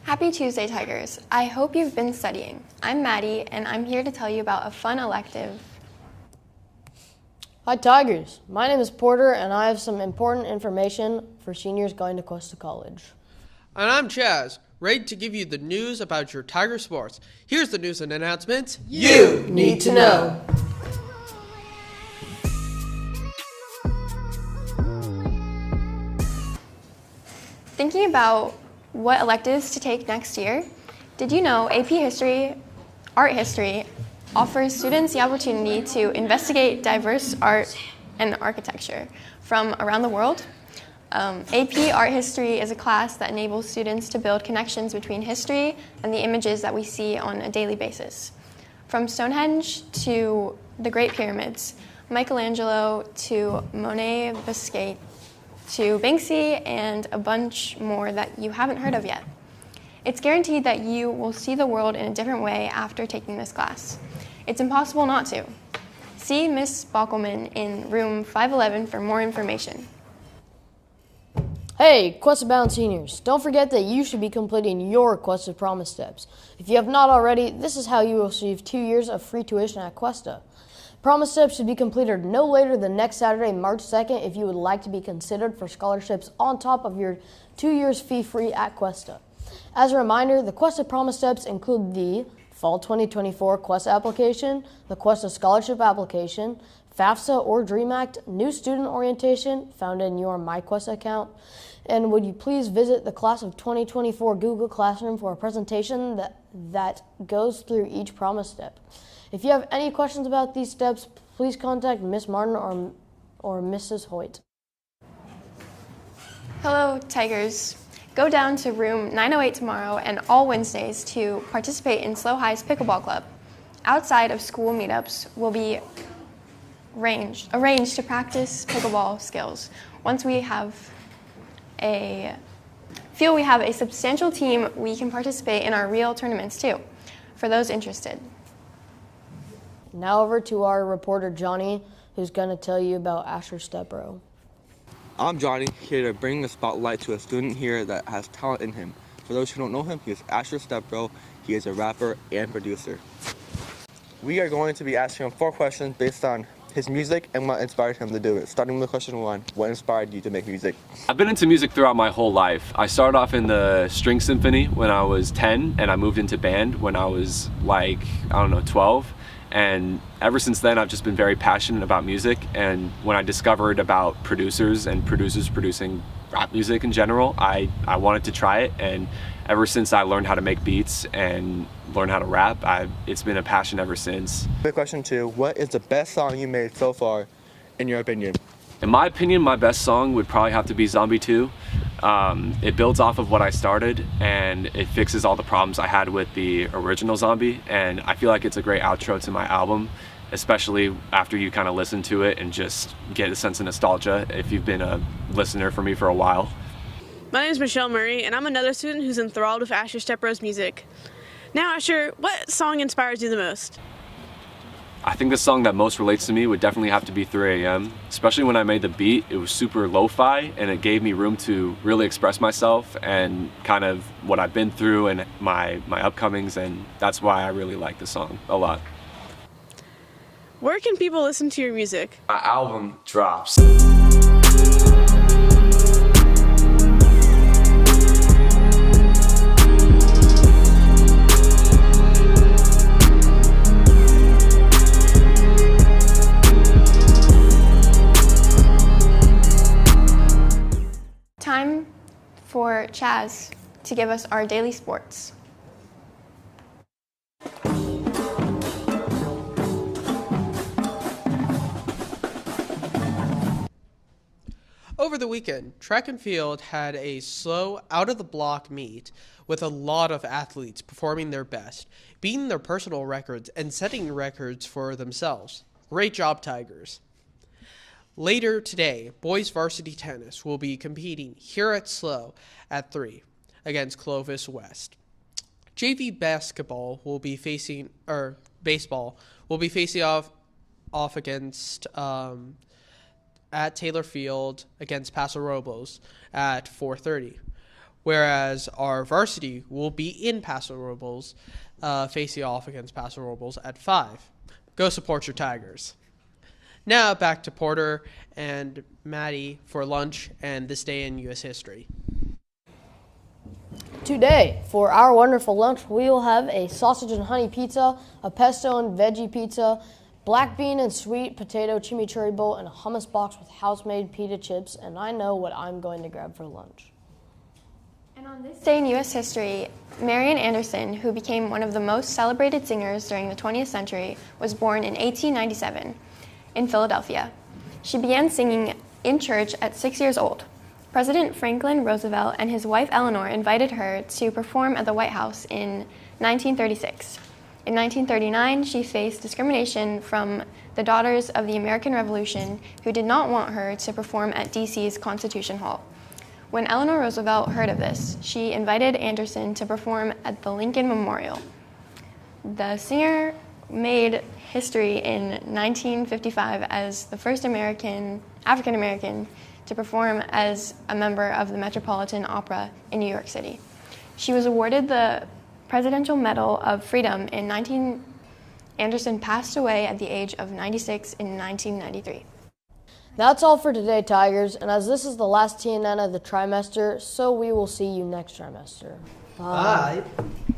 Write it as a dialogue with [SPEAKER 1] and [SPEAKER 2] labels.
[SPEAKER 1] Happy Tuesday, Tigers. I hope you've been studying. I'm Maddie, and I'm here to tell you about a fun elective.
[SPEAKER 2] Hi, Tigers. My name is Porter, and I have some important information for seniors going to Cuesta College.
[SPEAKER 3] And I'm Chaz, ready to give you the news about your Tiger sports. Here's the news and announcements
[SPEAKER 2] you need to know.
[SPEAKER 1] Thinking about what electives to take next year? Did you know AP History, Art History, offers students the opportunity to investigate diverse art and architecture from around the world? AP Art History is a class that enables students to build connections between history and the images that we see on a daily basis. From Stonehenge to the Great Pyramids, Michelangelo to Monet Biscayne, to Banksy, and a bunch more that you haven't heard of yet. It's guaranteed that you will see the world in a different way after taking this class. It's impossible not to. See Miss Bockelman in room 511 for more information.
[SPEAKER 2] Hey, Cuesta Bound seniors, don't forget that you should be completing your Cuesta Promise Steps. If you have not already, this is how you will receive 2 years of free tuition at Cuesta. Promise Steps should be completed no later than next Saturday, March 2nd, if you would like to be considered for scholarships on top of your 2 years fee-free at Cuesta. As a reminder, the Cuesta Promise Steps include the Fall 2024 Cuesta application, the Cuesta Scholarship application, FAFSA or DREAM Act, new student orientation found in your MyQuesta account, and would you please visit the Class of 2024 Google Classroom for a presentation that goes through each Promise Step. If you have any questions about these steps, please contact Miss Martin or Mrs. Hoyt.
[SPEAKER 1] Hello, Tigers. Go down to room 908 tomorrow and all Wednesdays to participate in Slow High's Pickleball Club. Outside of school meetups will be arranged to practice pickleball skills. Once we feel we have a substantial team, we can participate in our real tournaments too, for those interested.
[SPEAKER 2] Now over to our reporter Johnny, who's going to tell you about Asher Stepbro.
[SPEAKER 4] I'm Johnny, here to bring the spotlight to a student here that has talent in him. For those who don't know him, he is Asher Stepbro. He is a rapper and producer. We are going to be asking him 4 questions based on his music and what inspired him to do it. Starting with question 1, what inspired you to make music?
[SPEAKER 5] I've been into music throughout my whole life. I started off in the string symphony when I was 10, and I moved into band when I was 12. And ever since then, I've just been very passionate about music. And when I discovered about producers and producers producing rap music in general, I wanted to try it. And ever since I learned how to make beats and learn how to rap, it's been a passion ever since.
[SPEAKER 4] Question 2, what is the best song you made so far, in your opinion?
[SPEAKER 5] In my opinion, my best song would probably have to be Zombie 2. It builds off of what I started, and it fixes all the problems I had with the original Zombie, and I feel like it's a great outro to my album, especially after you kind of listen to it and just get a sense of nostalgia if you've been a listener for me for a while.
[SPEAKER 6] My name is Michelle Murray, and I'm another student who's enthralled with Asher Stepbro's music. Now, Asher, what song inspires you the most?
[SPEAKER 5] I think the song that most relates to me would definitely have to be 3 a.m. Especially when I made the beat, it was super lo-fi and it gave me room to really express myself and kind of what I've been through and my upcomings, and that's why I really like the song a lot.
[SPEAKER 6] Where can people listen to your music?
[SPEAKER 5] My album drops.
[SPEAKER 1] Time for Chaz to give us our daily sports.
[SPEAKER 3] Over the weekend, track and field had a slow, out-of-the-block meet with a lot of athletes performing their best, beating their personal records, and setting records for themselves. Great job, Tigers. Later today, boys varsity tennis will be competing here at SLO at 3 against Clovis West. JV baseball will be facing off against at Taylor Field against Paso Robles at 4:30. whereas our varsity will be in Paso Robles, facing off against Paso Robles at 5. Go support your Tigers. Now back to Porter and Maddie for lunch and this day in U.S. history.
[SPEAKER 2] Today, for our wonderful lunch, we will have a sausage and honey pizza, a pesto and veggie pizza, black bean and sweet potato chimichurri bowl, and a hummus box with house-made pita chips, and I know what I'm going to grab for lunch.
[SPEAKER 1] And on this day in U.S. history, Marian Anderson, who became one of the most celebrated singers during the 20th century, was born in 1897 in Philadelphia. She began singing in church at 6 years old. President Franklin Roosevelt and his wife Eleanor invited her to perform at the White House in 1936. In 1939, she faced discrimination from the Daughters of the American Revolution, who did not want her to perform at D.C.'s Constitution Hall. When Eleanor Roosevelt heard of this, she invited Anderson to perform at the Lincoln Memorial. The singer made history in 1955 as the first African American to perform as a member of the Metropolitan Opera in New York City. She was awarded the Presidential Medal of Freedom in Anderson passed away at the age of 96 in 1993.
[SPEAKER 2] That's all for today, Tigers, and as this is the last TNN of the trimester, so we will see you next trimester. Bye.
[SPEAKER 3] Bye.